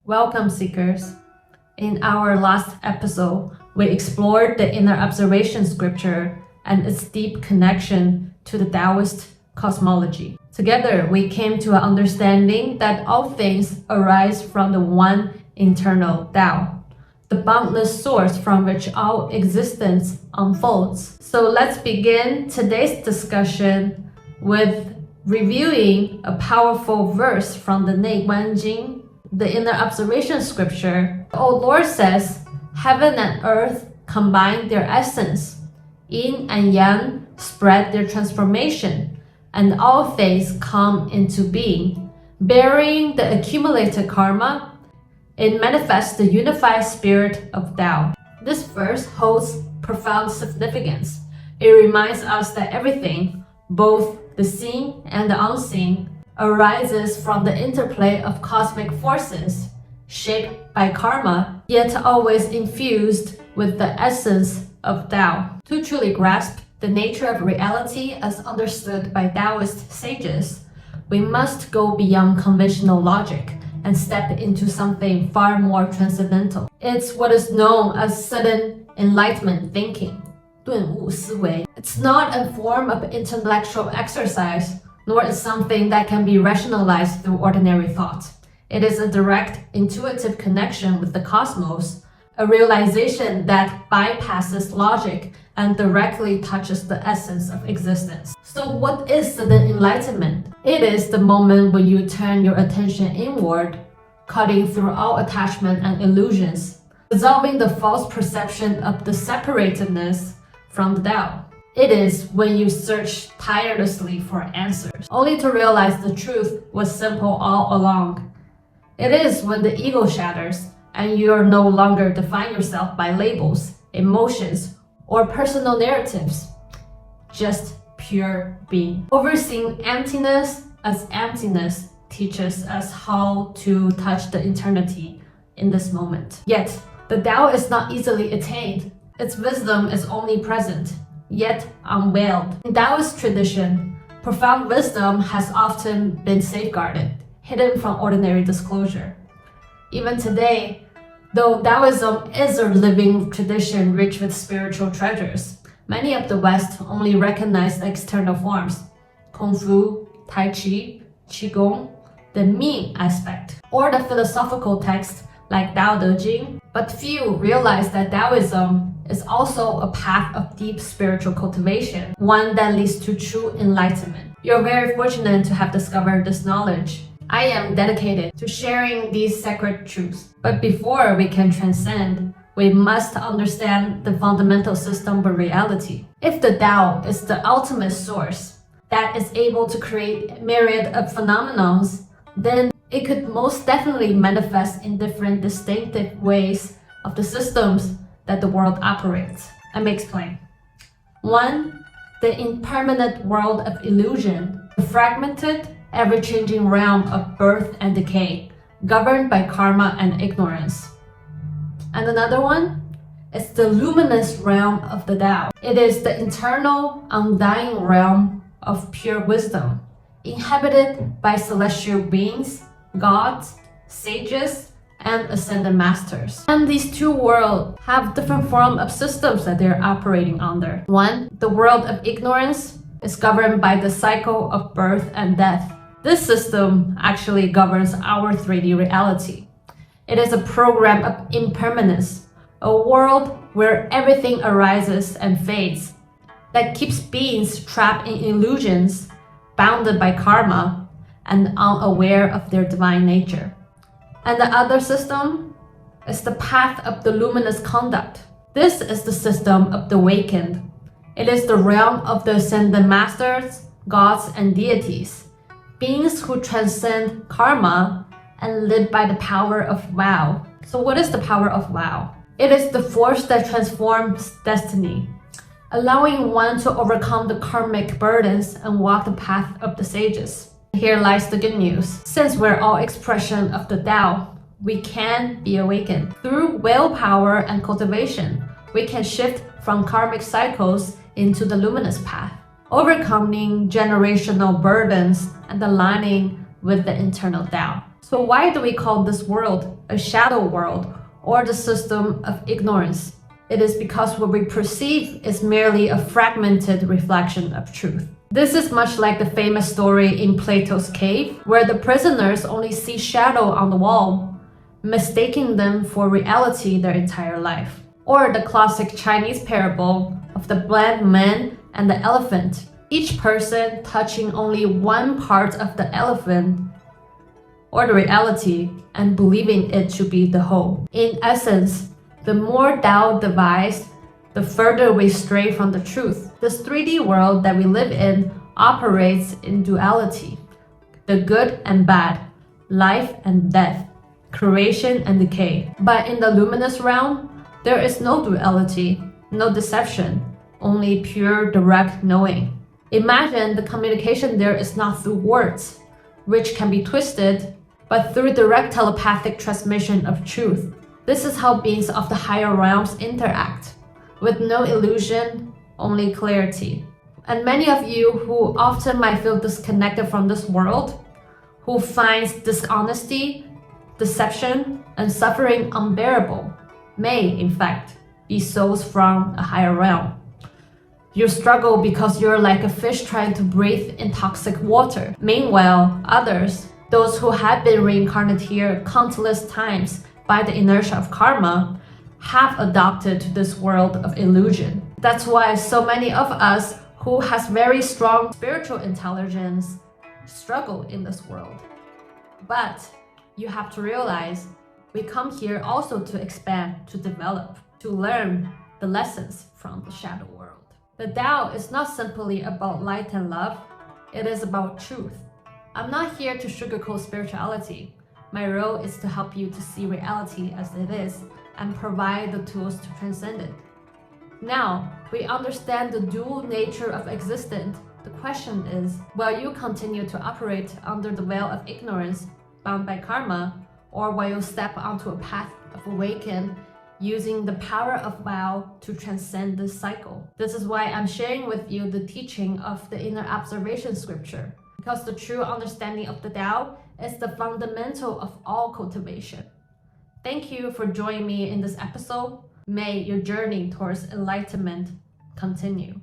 Welcome, seekers. In our last episode, we explored the inner observation scripture and its deep connection to the Taoist cosmology. Together, we came to an understanding that all things arise from the one internal Tao, the boundless source from which all existence unfolds. So let's begin today's discussion with reviewing a powerful verse from the Nei Guan Jing, the inner observation scripture. The old Lord says, heaven and earth combine their essence, yin and yang spread their transformation, and all things come into being. Bearing the accumulated karma, it manifests the unified spirit of Tao. This verse holds profound significance. It reminds us that everything, both the seen and the unseen, arises from the interplay of cosmic forces, shaped by karma, yet always infused with the essence of Tao. To truly grasp the nature of reality as understood by Taoist sages, we must go beyond conventional logic and step into something far more transcendental. It's what is known as sudden enlightenment thinking, 顿悟思维. It's not a form of intellectual exercise, nor is something that can be rationalized through ordinary thought. It is a direct, intuitive connection with the cosmos, a realization that bypasses logic and directly touches the essence of existence. So what is the enlightenment? It is the moment when you turn your attention inward, cutting through all attachment and illusions, dissolving the false perception of the separatedness from the Tao. It is when you search tirelessly for answers, only to realize the truth was simple all along. It is when the ego shatters and you are no longer define yourself by labels, emotions, or personal narratives, just pure being. Overseeing emptiness as emptiness teaches us how to touch the eternity in this moment. Yet, the Tao is not easily attained. Its wisdom is omnipresent, yet unveiled. In Taoist tradition, profound wisdom has often been safeguarded, hidden from ordinary disclosure. Even today, though Taoism is a living tradition rich with spiritual treasures, many of the West only recognize the external forms, Kung Fu, Tai Chi, Qigong, the mean aspect, or the philosophical text like Tao Te Ching, but few realize that Taoism is also a path of deep spiritual cultivation, one that leads to true enlightenment. You're very fortunate to have discovered this knowledge. I am dedicated to sharing these sacred truths. But before we can transcend, we must understand the fundamental system of reality. If the Tao is the ultimate source that is able to create a myriad of phenomena, then it could most definitely manifest in different distinctive ways of the systems that the world operates. Let me explain. 1. The impermanent world of illusion, the fragmented, ever-changing realm of birth and decay, governed by karma and ignorance. And another one is the luminous realm of the Tao. It is the internal, undying realm of pure wisdom, inhabited by celestial beings, gods, sages, and ascended masters. And these two worlds have different forms of systems that they're operating under. 1. The world of ignorance is governed by the cycle of birth and death. This system actually governs our 3D reality. It is a program of impermanence, a world where everything arises and fades, that keeps beings trapped in illusions, bounded by karma, and unaware of their divine nature. And the other system is the path of the luminous conduct. This is the system of the awakened. It is the realm of the ascended masters, gods, and deities, beings who transcend karma and live by the power of vow. So what is the power of vow? It is the force that transforms destiny, allowing one to overcome the karmic burdens and walk the path of the sages. Here lies the good news. Since we're all expression of the Tao, we can be awakened. Through willpower and cultivation, we can shift from karmic cycles into the luminous path, overcoming generational burdens and aligning with the internal Tao. So why do we call this world a shadow world or the system of ignorance? It is because what we perceive is merely a fragmented reflection of truth. This is much like the famous story in Plato's cave, where the prisoners only see shadow on the wall, mistaking them for reality their entire life. Or the classic Chinese parable of the blind man and the elephant, each person touching only one part of the elephant or the reality and believing it to be the whole. In essence, the more Tao divides, the further we stray from the truth. This 3D world that we live in operates in duality, the good and bad, life and death, creation and decay. But in the luminous realm, there is no duality, no deception, only pure direct knowing. Imagine the communication there is not through words, which can be twisted, but through direct telepathic transmission of truth. This is how beings of the higher realms interact, with no illusion, only clarity. And many of you who often might feel disconnected from this world, who finds dishonesty, deception, and suffering unbearable, may, in fact, be souls from a higher realm. You struggle because you're like a fish trying to breathe in toxic water. Meanwhile, others, those who have been reincarnated here countless times by the inertia of karma, have adopted to this world of illusion. That's why so many of us who has very strong spiritual intelligence struggle in this world. But you have to realize we come here also to expand, to develop, to learn the lessons from the shadow world. The Tao is not simply about light and love, it is about truth. I'm not here to sugarcoat spirituality. My role is to help you to see reality as it is and provide the tools to transcend it. Now, we understand the dual nature of existence. The question is, will you continue to operate under the veil of ignorance, bound by karma, or will you step onto a path of awakening using the power of vow to transcend this cycle? This is why I'm sharing with you the teaching of the inner observation scripture, because the true understanding of the Tao is the fundamental of all cultivation. Thank you for joining me in this episode. May your journey towards enlightenment continue.